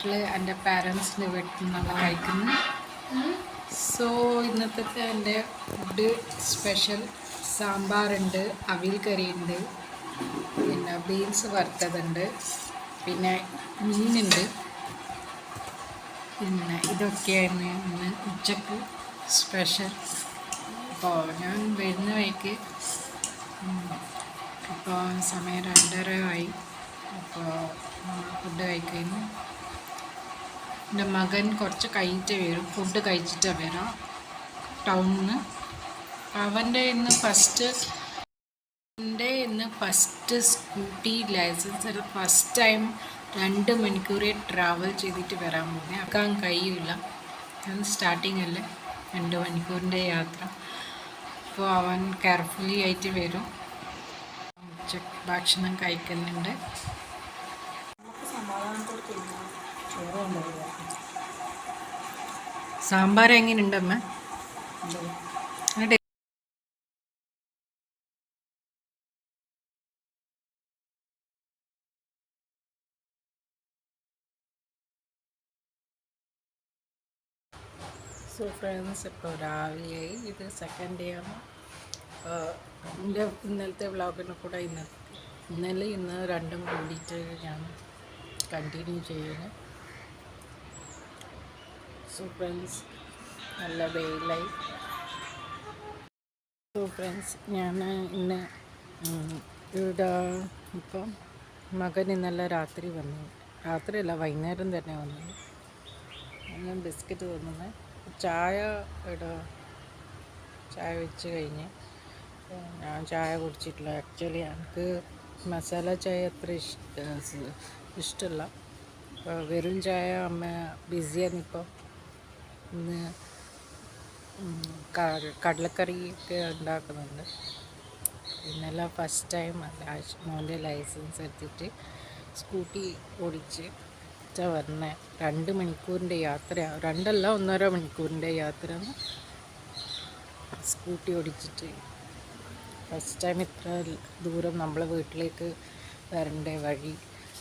വീട്ടിൽ എൻ്റെ പാരൻസിൻ്റെ വീട്ടിൽ നിന്നുള്ള കഴിക്കുന്നു. സോ ഇന്നത്തെ എൻ്റെ ഫുഡ് സ്പെഷ്യൽ സാമ്പാറുണ്ട്, അവിയൽ കറിയുണ്ട്, പിന്നെ ബീൻസ് വറുത്തതുണ്ട്, പിന്നെ മീനുണ്ട്. പിന്നെ ഇതൊക്കെയാണ് ഇന്ന് ഉച്ചക്ക് സ്പെഷ്യൽ. അപ്പോൾ ഞാൻ വരുന്ന വഴിക്ക് ഇപ്പോൾ സമയം 2:30 ആയി. അപ്പോൾ ഫുഡ് കഴിക്കുന്നു. എൻ്റെ മകൻ കുറച്ച് കഴിഞ്ഞിട്ട് വരും, ഫുഡ് കഴിച്ചിട്ടാണ് വരാം ടൗണിൽ നിന്ന്. അവൻ്റെ ഇന്ന് ഫസ്റ്റ് സ്കൂട്ടി ലൈസൻസ് എടുത്ത് ഫസ്റ്റ് ടൈം 2 മണിക്കൂറേ ട്രാവൽ ചെയ്തിട്ട് വരാൻ പോകുന്നത്. ആക്കാൻ കഴിയില്ല, അത് സ്റ്റാർട്ടിങ് അല്ലേ 2 മണിക്കൂറിൻ്റെ യാത്ര. അപ്പോൾ അവൻ കെയർഫുള്ളി ആയിട്ട് വരും. ഭക്ഷണം കഴിക്കുന്നുണ്ട്. സാമ്പാർ എങ്ങനെയുണ്ടമ്മ? സോ ഫ്രണ്ട്സ്, ഇപ്പോൾ രാവിലെയായി. ഇത് സെക്കൻഡ് ഡേ ആണ്. എൻ്റെ ഇന്നലത്തെ വ്ളോഗിന് കൂടെ ഇന്നലെ ഇന്ന് രണ്ടും കൂടിയിട്ട് ഞാൻ കണ്ടിന്യൂ ചെയ്യുന്നു. സോ ഫ്രണ്ട്സ്, നല്ല വെയിലായി. സോ ഫ്രണ്ട്സ്, ഞാൻ ഇന്ന് ഇവിടെ ഇപ്പം മകൻ ഇന്നലെ രാത്രിയല്ല വൈകുന്നേരം തന്നെ വന്നു. ഞാൻ ബിസ്ക്കറ്റ് തന്നത്, ചായ വെച്ച് കഴിഞ്ഞ് ഞാൻ ചായ കുടിച്ചിട്ടില്ല. ആക്ച്വലി എനിക്ക് മസാല ചായ അത്ര ഇഷ്ടമല്ല. വെറും ചായ അമ്മ ബിസിയാണ്. ഇപ്പോൾ ഇന്ന് കടലക്കറിയൊക്കെ ഉണ്ടാക്കുന്നുണ്ട്. ഇന്നലെ ഫസ്റ്റ് ടൈം മോൻ്റെ ലൈസൻസ് എടുത്തിട്ട് സ്കൂട്ടി ഓടിച്ച് വരണേ. 2 മണിക്കൂറിൻ്റെ യാത്ര, 1.5 മണിക്കൂറിൻ്റെ യാത്ര സ്കൂട്ടി ഓടിച്ചിട്ട് ഫസ്റ്റ് ടൈം ഇത്ര ദൂരം നമ്മളെ വീട്ടിലേക്ക് വരേണ്ട വഴി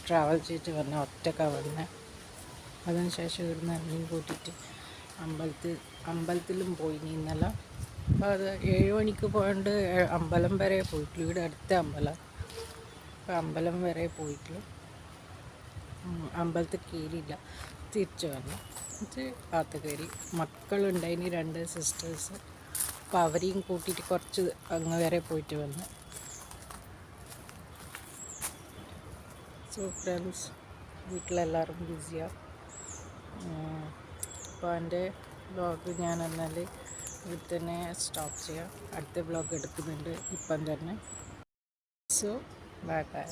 ട്രാവൽ ചെയ്തിട്ട് വന്ന ഒറ്റക്കാണ് വന്നത്. അതിനുശേഷം ഇവിടുന്ന് എണ്ണയും കൂട്ടിയിട്ട് അമ്പലത്തിലും പോയി ഇന്നലെ. അപ്പോൾ അത് 7 മണിക്ക് പോയിട്ട് അമ്പലം വരെ പോയിട്ടുള്ളൂ. ഇവിടെ അടുത്ത അമ്പലം. അപ്പോൾ അമ്പലം വരെ പോയിട്ടുള്ളൂ. അമ്പലത്തിൽ കയറിയില്ല, തിരിച്ചു വന്നു. എന്നിട്ട് ഭാഗത്ത് കയറി. മക്കളുണ്ടായിന് 2 സിസ്റ്റേഴ്സ്. അപ്പോൾ അവരെയും കൂട്ടിയിട്ട് കുറച്ച് അങ്ങ് വരെ പോയിട്ട് വന്നു. സോ ഫ്രണ്ട്സ്, വീട്ടിലെല്ലാവരും ബിസിയാണ്. അപ്പോൾ എൻ്റെ വ്ളോഗ് ഞാൻ എന്നാൽ ഇവിടെ തന്നെ സ്റ്റോപ്പ് ചെയ്യാം. അടുത്ത വ്ളോഗ് എടുക്കുന്നുണ്ട് ഇപ്പം തന്നെ. So bye bye.